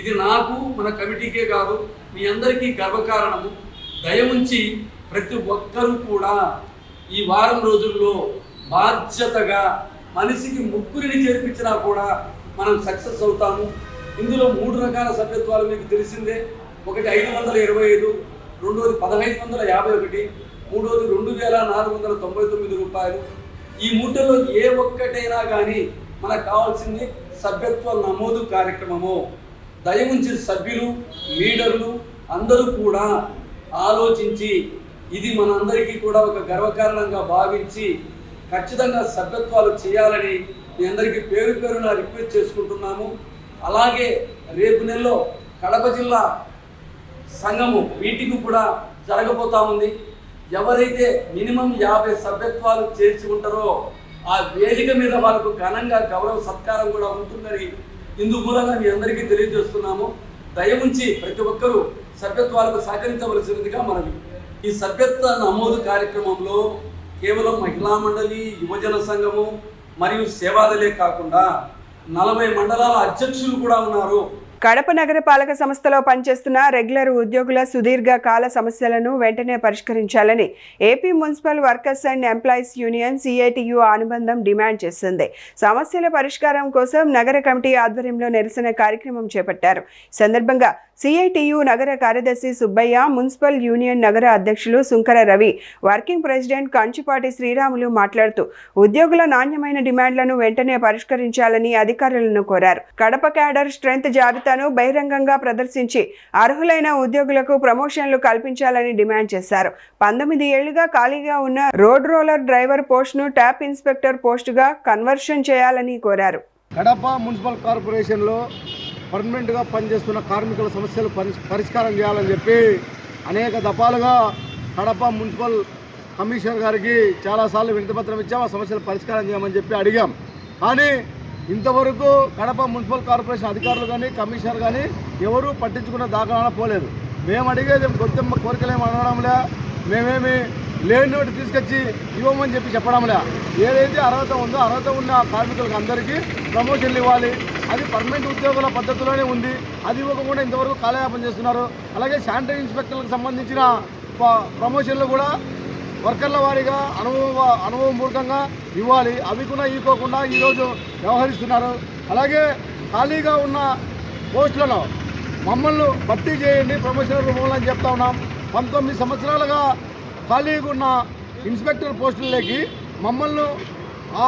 ఇది నాకు, మన కమిటీకే కాదు, మీ అందరికీ గర్వకారణము. దయవుంచి ప్రతి ఒక్కరూ కూడా ఈ వారం రోజుల్లో బాధ్యతగా మనిషికి 3 చేర్పించినా కూడా మనం సక్సెస్ అవుతాము. ఇందులో 3 రకాల సభ్యత్వాలు మీకు తెలిసిందే. ఒకటి 525, రెండోది 1551, మూడోది 2499 రూపాయలు. ఈ 3లో ఏ ఒక్కటైనా కానీ మనకు కావాల్సింది సభ్యత్వ నమోదు కార్యక్రమము. దయవుంచి సభ్యులు, లీడర్లు అందరూ కూడా ఆలోచించి ఇది మనందరికీ కూడా ఒక గర్వకారణంగా భావించి ఖచ్చితంగా సభ్యత్వాలు చేయాలని మీ అందరికీ పేరు పేరున రిక్వెస్ట్ చేసుకుంటున్నాము. అలాగే రేపు నెలలో కడప జిల్లా సంఘము మీటింగ్ కూడా జరగబోతా ఉంది. ఎవరైతే మినిమం 50 సభ్యత్వాలు చేర్చి ఉంటారో ఆ వేదిక మీద వాళ్ళకు ఘనంగా గౌరవ సత్కారం కూడా ఉంటుందని ఇందుమూలంగా మీ అందరికీ తెలియజేస్తున్నాము. దయవుంచి ప్రతి ఒక్కరూ సభ్యత్వాలకు సహకరించవలసినదిగా మనవి. ఈ సభ్యత్వ నమోదు కార్యక్రమంలో కేవలం మహిళా మండలి, యువజన సంఘము మరియు సేవాదలే కాకుండా 40 మండలాల అధ్యక్షులు కూడా ఉన్నారు. కడప నగరపాలక సంస్థలో పనిచేస్తున్న రెగ్యులర్ ఉద్యోగుల సుదీర్ఘ కాల సమస్యలను వెంటనే పరిష్కరించాలని AP municipal workers and employees union CITU అనుబంధం డిమాండ్ చేసింది. సమస్యల పరిష్కారం కోసం నగర కమిటీ ఆధ్వర్యంలో నిరసన కార్యక్రమం చేపట్టారు. ఈ సందర్భంగా CITU నగర కార్యదర్శి సుబ్బయ్య, మున్సిపల్ యూనియన్ నగర అధ్యక్షులు సుంకర రవి, వర్కింగ్ ప్రెసిడెంట్ కంచిపాటి శ్రీరాములు మాట్లాడుతూ ఉద్యోగుల నాణ్యమైన డిమాండ్లను వెంటనే పరిష్కరించాలని అధికారులను కోరారు. కడప క్యాడర్ స్ట్రెంత్ జాబితాను బహిరంగంగా ప్రదర్శించి అర్హులైన ఉద్యోగులకు ప్రమోషన్లు కల్పించాలని డిమాండ్ చేశారు. 19 ఏళ్లుగా ఖాళీగా ఉన్న రోడ్ రోలర్ డ్రైవర్ పోస్టును ట్యాప్ ఇన్స్పెక్టర్ పోస్టుగా కన్వర్షన్ చేయాలని కోరారు. కడప మున్సిపల్ కార్పొరేషన్లో పర్మనెంట్గా పనిచేస్తున్న కార్మికుల సమస్యలు పరిష్కారం చేయాలని చెప్పి అనేక దఫాలుగా కడప మున్సిపల్ కమిషనర్ గారికి చాలాసార్లు వినతిపత్రం ఇచ్చాం. ఆ సమస్యలు పరిష్కారం చేయమని చెప్పి అడిగాం. కానీ ఇంతవరకు కడప మున్సిపల్ కార్పొరేషన్ అధికారులు కానీ, కమిషనర్ కానీ ఎవరూ పట్టించుకున్న దాఖలా పోలేదు. మేము అడిగేది గొంతెమ్మ కోరికలేమి అడగడంలే, మేమేమి లేనివాటి తీసుకొచ్చి ఇవ్వమని చెప్పడంలే. ఏదైతే అర్హత ఉందో అర్హత ఉన్న కార్మికులకు అందరికీ ప్రమోషన్లు ఇవ్వాలి. అది పర్మనెంట్ ఉద్యోగుల పద్ధతిలోనే ఉంది. అది ఇవ్వకుండా ఇంతవరకు కాలయాపన చేస్తున్నారు. అలాగే శానిటరీ ఇన్స్పెక్టర్లకు సంబంధించిన ప్రమోషన్లు కూడా వర్కర్ల వారీగా అనుభవపూర్వకంగా ఇవ్వాలి. అవి కూడా ఇవ్వకుండా ఈరోజు వ్యవహరిస్తున్నారు. అలాగే ఖాళీగా ఉన్న పోస్టులను మమ్మల్ని భర్తీ చేయండి ప్రమోషన్ రూపంలో అని చెప్తా ఉన్నాం. 19 సంవత్సరాలుగా ఖాళీగా ఉన్న ఇన్స్పెక్టర్ పోస్టులకి మమ్మల్ని ఆ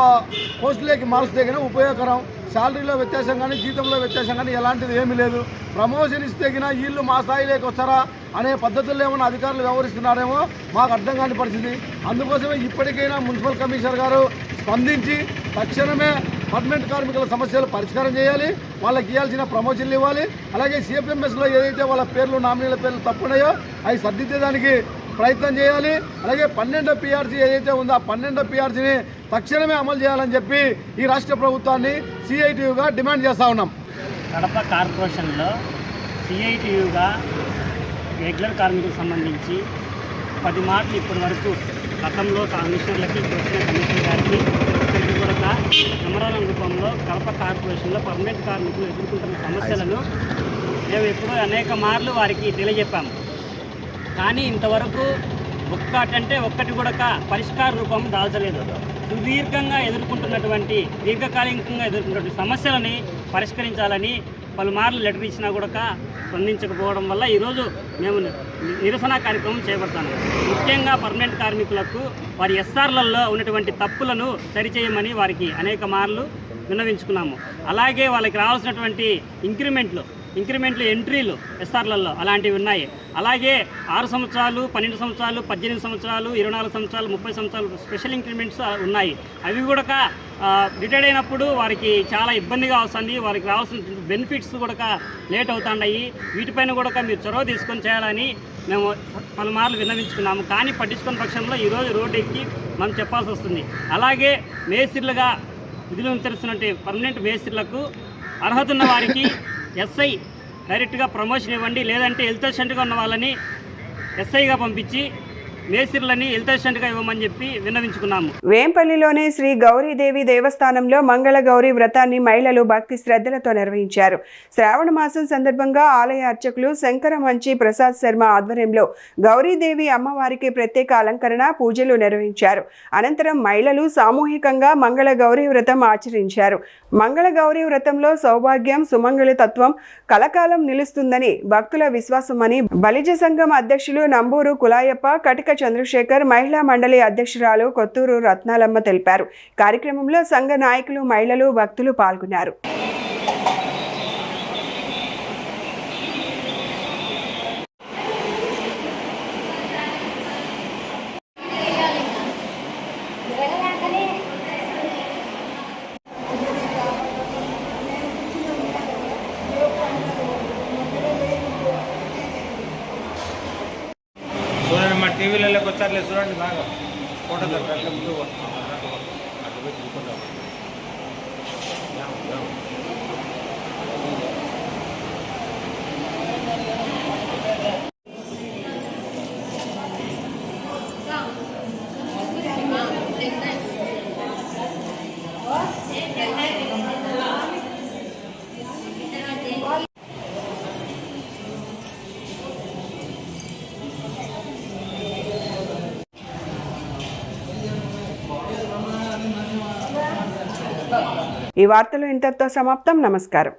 పోస్టులకి మారిస్తే కానీ ఉపయోగకరం. శాలరీలో వ్యత్యాసం కానీ జీతంలో వ్యత్యాసం కానీ ఎలాంటిది ఏమీ లేదు. ప్రమోషన్ ఇస్తే కినా వీళ్ళు మా స్థాయిలోకి వస్తారా అనే పద్ధతుల్లో ఏమైనా అధికారులు వ్యవహరిస్తున్నారేమో మాకు అర్థం కాని పరిస్థితి. అందుకోసమే ఇప్పటికైనా మున్సిపల్ కమిషనర్ గారు స్పందించి తక్షణమే పర్మనెంట్ కార్మికుల సమస్యలు పరిష్కారం చేయాలి. వాళ్ళకి ఇవ్వాల్సిన ప్రమోషన్లు ఇవ్వాలి. అలాగే సిఎఫ్ఎంఎస్లో ఏదైతే వాళ్ళ పేర్లు నామినీల పేర్లు తప్పున్నాయో అవి సర్దిద్దేదానికి ప్రయత్నం చేయాలి. అలాగే 12వ PRC ఏదైతే ఉందో ఆ 12వ PRCని తక్షణమే అమలు చేయాలని చెప్పి ఈ రాష్ట్ర ప్రభుత్వాన్ని CITUగా డిమాండ్ చేస్తూ ఉన్నాం. కడప కార్పొరేషన్లో CITUగా రెగ్యులర్ కార్మికులకు సంబంధించి 10 మాటలు ఇప్పటి వరకు గతంలో కమిషనర్లకి వచ్చిన కమిషనర్ గారికి కూడా మెమోరాండం రూపంలో కడప కార్పొరేషన్లో పర్మనెంట్ కార్మికులు ఎదుర్కొంటున్న సమస్యలను మేము ఎప్పుడూ అనేక మార్లు వారికి తెలియజెప్పాము. కానీ ఇంతవరకు ఒక్కటి కూడా పరిష్కార రూపం దాల్చలేదు. సుదీర్ఘంగా ఎదుర్కొంటున్నటువంటి దీర్ఘకాలికంగా ఎదుర్కొంటున్న సమస్యలని పరిష్కరించాలని పలుమార్లు లెటర్ ఇచ్చినా కూడా స్పందించకపోవడం వల్ల ఈరోజు మేము నిరసన కార్యక్రమం చేపడతాము. ముఖ్యంగా పర్మనెంట్ కార్మికులకు వారి SRలలో ఉన్నటువంటి తప్పులను సరిచేయమని వారికి అనేక మార్లు విన్నవించుకున్నాము. అలాగే వాళ్ళకి రావాల్సినటువంటి ఇంక్రిమెంట్లు ఎంట్రీలు SRలలో అలాంటివి ఉన్నాయి. అలాగే 6 సంవత్సరాలు 12 సంవత్సరాలు 18 సంవత్సరాలు 24 సంవత్సరాలు 30 సంవత్సరాలు స్పెషల్ ఇంక్రిమెంట్స్ ఉన్నాయి. అవి కూడా రిటైర్డ్ అయినప్పుడు వారికి చాలా ఇబ్బందిగా వస్తుంది. వారికి రావాల్సిన బెనిఫిట్స్ కూడా లేట్ అవుతున్నాయి. వీటిపైన కూడా మీరు చొరవ తీసుకొని చేయాలని మేము పలుమార్లు విన్నవించుకున్నాము. కానీ పట్టించుకున్న పక్షంలో ఈరోజు రోడ్డు ఎక్కి మనం చెప్పాల్సి వస్తుంది. అలాగే మేస్త్రీలుగా విధులను తెలుస్తున్నట్టు పర్మనెంట్ మేస్త్రీలకు అర్హత ఉన్న వారికి SI డైరెక్ట్గా ప్రమోషన్ ఇవ్వండి. లేదంటే హెల్త్ అసిస్టెంట్గా ఉన్న వాళ్ళని SIగా పంపించి మేస్త్రీలని హెల్త్ అసిస్టెంట్గా ఇవ్వమని చెప్పి విన్నవించుకున్నాము. వేంపల్లిలోని శ్రీ గౌరీదేవి దేవస్థానంలో మంగళ గౌరీ వ్రతాన్ని మహిళలు భక్తి శ్రద్ధలతో నిర్వహించారు. శ్రావణ మాసం సందర్భంగా ఆలయ అర్చకులు శంకర మంచి ప్రసాద్ శర్మ ఆధ్వర్యంలో గౌరీదేవి అమ్మవారికి ప్రత్యేక అలంకరణ పూజలు నిర్వహించారు. అనంతరం మహిళలు సామూహికంగా మంగళ గౌరీ వ్రతం ఆచరించారు. మంగళ గౌరీ వ్రతంలో సౌభాగ్యం సుమంగళ తత్వం కలకాలం నిలుస్తుందని భక్తుల విశ్వాసమని బలిజ సంఘం అధ్యక్షులు నంబూరు కులాయప్ప, కటిక చంద్రశేఖర్, మహిళా మండలి అధ్యక్షురాలు కొత్తూరు రత్నాలమ్మ తెలిపారు. కార్యక్రమంలో సంఘ నాయకులు, మహిళలు, భక్తులు పాల్గొన్నారు. చూడండి, మా టీవీలలోకి వచ్చారులే, చూడండి బాగా ఫోటో ఈ వార్తలు ఇంతటితో సమాప్తం. నమస్కారం.